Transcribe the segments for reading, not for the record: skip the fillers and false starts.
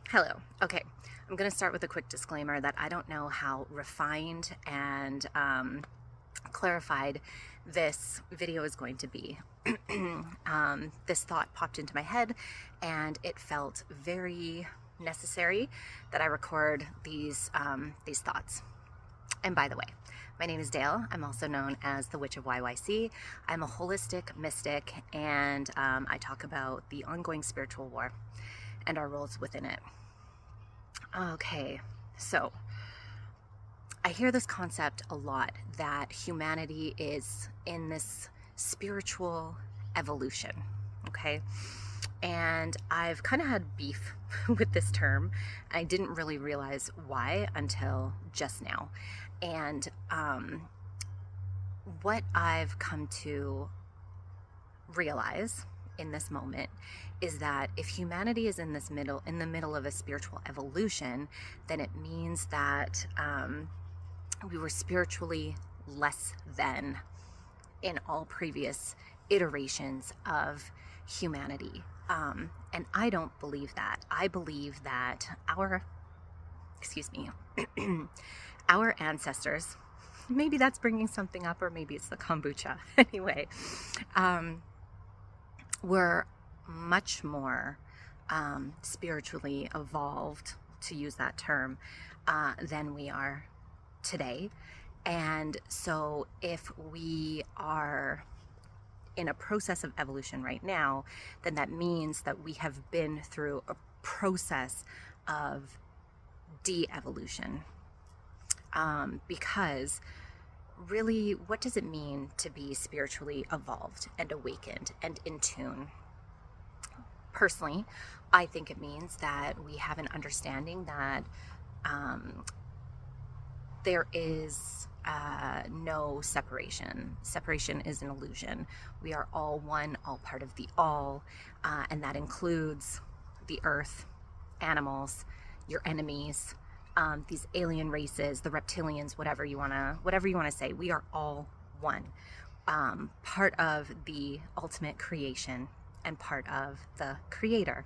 Hello. Okay, I'm going to start with a quick disclaimer that I don't know how refined and clarified this video is going to be. This thought popped into my head and it felt very necessary that I record these thoughts. And by the way, my name is Dale. I'm also known as the Witch of YYC. I'm a holistic mystic, and I talk about the ongoing spiritual war and our roles within it. Okay, so I hear this concept a lot that humanity is in this spiritual evolution, okay? And I've kind of had beef with this term. I didn't really realize why until just now. And what I've come to realize in this moment is that if humanity is in the middle of a spiritual evolution, then it means that we were spiritually less than in all previous iterations of humanity. And I don't believe that. I believe that our our ancestors, maybe that's bringing something up, or maybe it's the kombucha. Anyway, were much more spiritually evolved, to use that term, than we are today. And so if we are in a process of evolution right now, then that means that we have been through a process of de-evolution. Because really, what does it mean to be spiritually evolved and awakened and in tune? Personally, I think it means that we have an understanding that there is no separation. Separation is an illusion. We are all one, all part of the all, and that includes the earth, animals, your enemies, these alien races, the reptilians, whatever you wanna say. We are all one, part of the ultimate creation and part of the creator.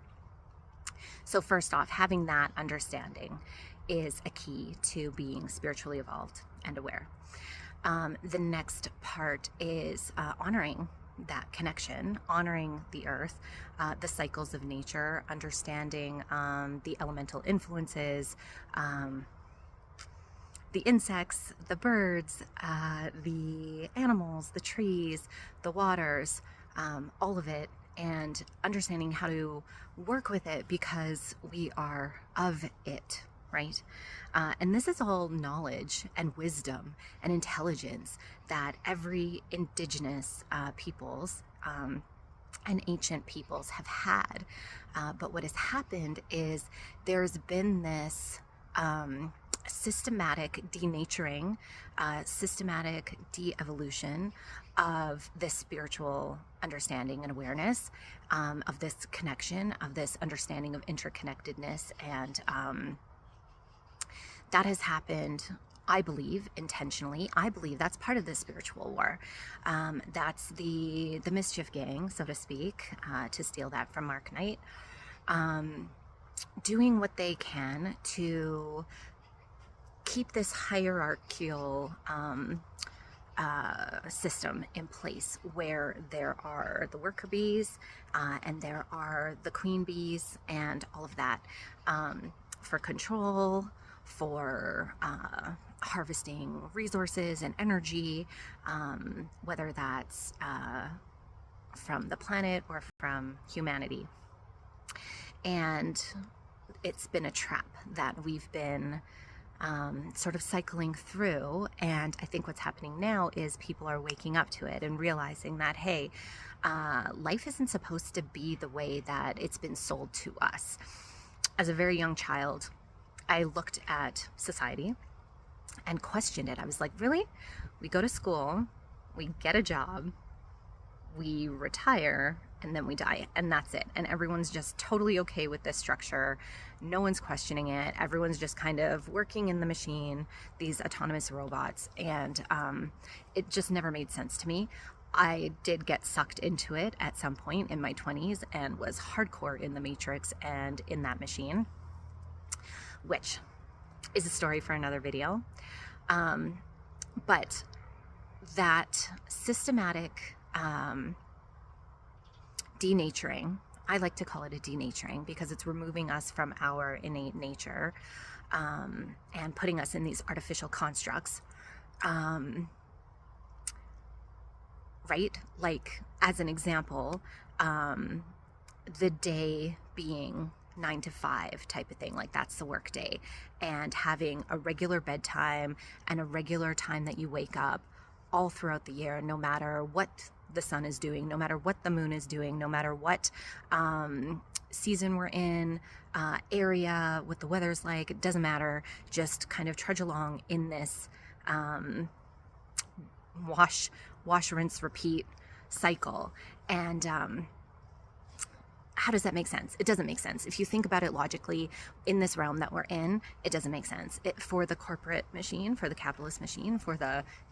So first off, having that understanding is a key to being spiritually evolved and aware. The next part is honoring that connection, honoring the earth, the cycles of nature, understanding the elemental influences, the insects, the birds, the animals, the trees, the waters, all of it, and understanding how to work with it because we are of it, right? And this is all knowledge and wisdom and intelligence that every indigenous peoples and ancient peoples have had. But what has happened is there's been this systematic denaturing, systematic de-evolution of this spiritual understanding and awareness, of this connection, of this understanding of interconnectedness, and that has happened, I believe, intentionally. I believe that's part of the spiritual war. That's the mischief gang, so to speak, to steal that from Mark Knight, doing what they can to keep this hierarchical system in place where there are the worker bees and there are the queen bees and all of that, for control, for harvesting resources and energy, whether that's from the planet or from humanity. And it's been a trap that we've been sort of cycling through, and I think what's happening now is people are waking up to it and realizing that, hey, life isn't supposed to be the way that it's been sold to us. As a very young child, I looked at society and questioned it. I was like, really? We go to school, we get a job, we retire, and then we die, and that's it. And everyone's just totally okay with this structure. No one's questioning it. Everyone's just kind of working in the machine, these autonomous robots, and it just never made sense to me. I did get sucked into it at some point in my 20s and was hardcore in the matrix and in that machine. which is a story for another video. But that systematic denaturing, I like to call it a denaturing because it's removing us from our innate nature and putting us in these artificial constructs. Right? Like, as an example, the day being 9 to 5 type of thing, like that's the work day, and having a regular bedtime and a regular time that you wake up all throughout the year, no matter what the sun is doing, no matter what the moon is doing, no matter what season we're in, area, what the weather's like, it doesn't matter. Just kind of trudge along in this wash, rinse, repeat cycle. And how does that make sense? It doesn't make sense. If you think about it logically, in this realm that we're in, it doesn't make sense. For the corporate machine, for the capitalist machine, for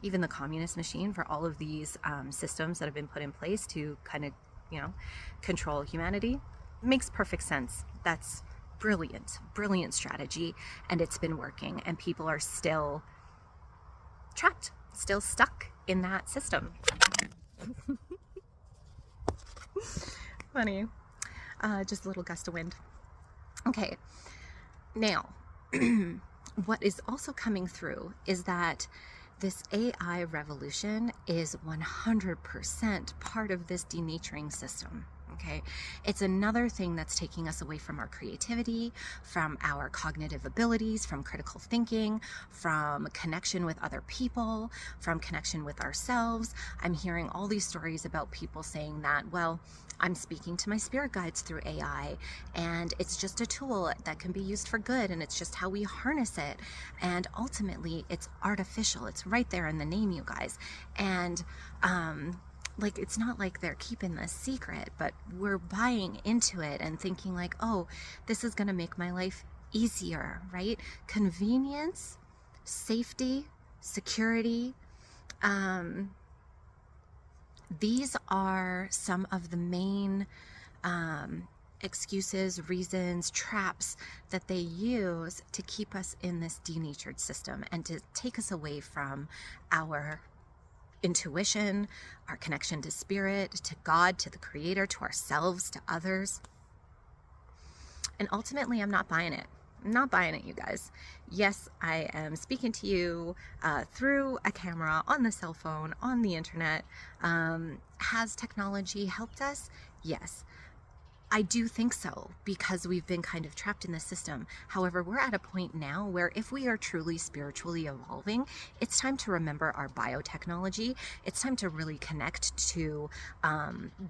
even the communist machine, for all of these systems that have been put in place to kind of, control humanity, makes perfect sense. That's brilliant strategy, and it's been working, and people are still trapped, still stuck in that system. Funny. Just a little gust of wind. Okay, now what is also coming through is that this AI revolution is 100% part of this denaturing system. Okay, it's another thing that's taking us away from our creativity, from our cognitive abilities, from critical thinking, from connection with other people, from connection with ourselves. I'm hearing all these stories about people saying that, well, I'm speaking to my spirit guides through AI, and it's just a tool that can be used for good, and it's just how we harness it. And ultimately, it's artificial. It's right there in the name, you guys. And like, it's not like they're keeping this secret, but we're buying into it and thinking like, oh, this is going to make my life easier, right? Convenience, safety, security. These are some of the main excuses, reasons, traps that they use to keep us in this denatured system and to take us away from our intuition, our connection to spirit, to God, to the creator, to ourselves, to others. And ultimately, I'm not buying it. I'm not buying it, you guys. Yes, I am speaking to you through a camera, on the cell phone, on the internet. Has technology helped us? Yes. I do think so, because we've been kind of trapped in the system. However, we're at a point now where if we are truly spiritually evolving, it's time to remember our biotechnology. It's time to really connect to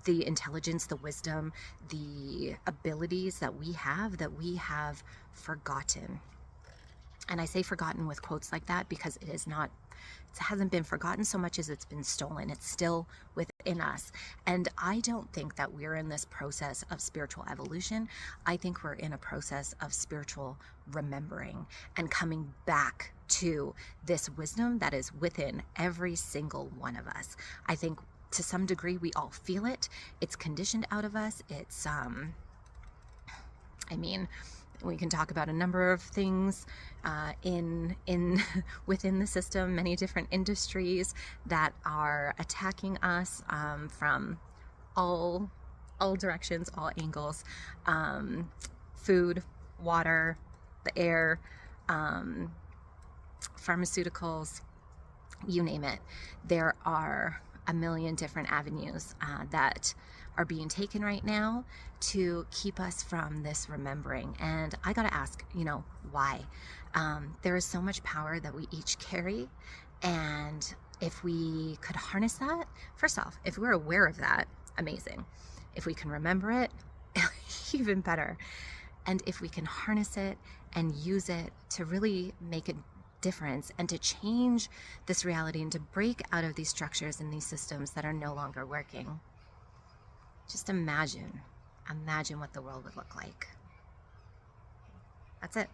the intelligence, the wisdom, the abilities that we have forgotten. And I say forgotten with quotes like that because it hasn't been forgotten so much as it's been stolen. It's still within us. And I don't think that we're in this process of spiritual evolution. I think we're in a process of spiritual remembering and coming back to this wisdom that is within every single one of us. I think to some degree we all feel it. It's conditioned out of us. It's, we can talk about a number of things within the system, many different industries that are attacking us from all directions, all angles. Food, water, the air, pharmaceuticals, you name it. There are a million different avenues that are being taken right now to keep us from this remembering. And I gotta ask, why? There is so much power that we each carry, and if we could harness that, first off, if we're aware of that, amazing. If we can remember it, even better. And if we can harness it and use it to really make a difference and to change this reality and to break out of these structures and these systems that are no longer working. Just imagine what the world would look like. That's it.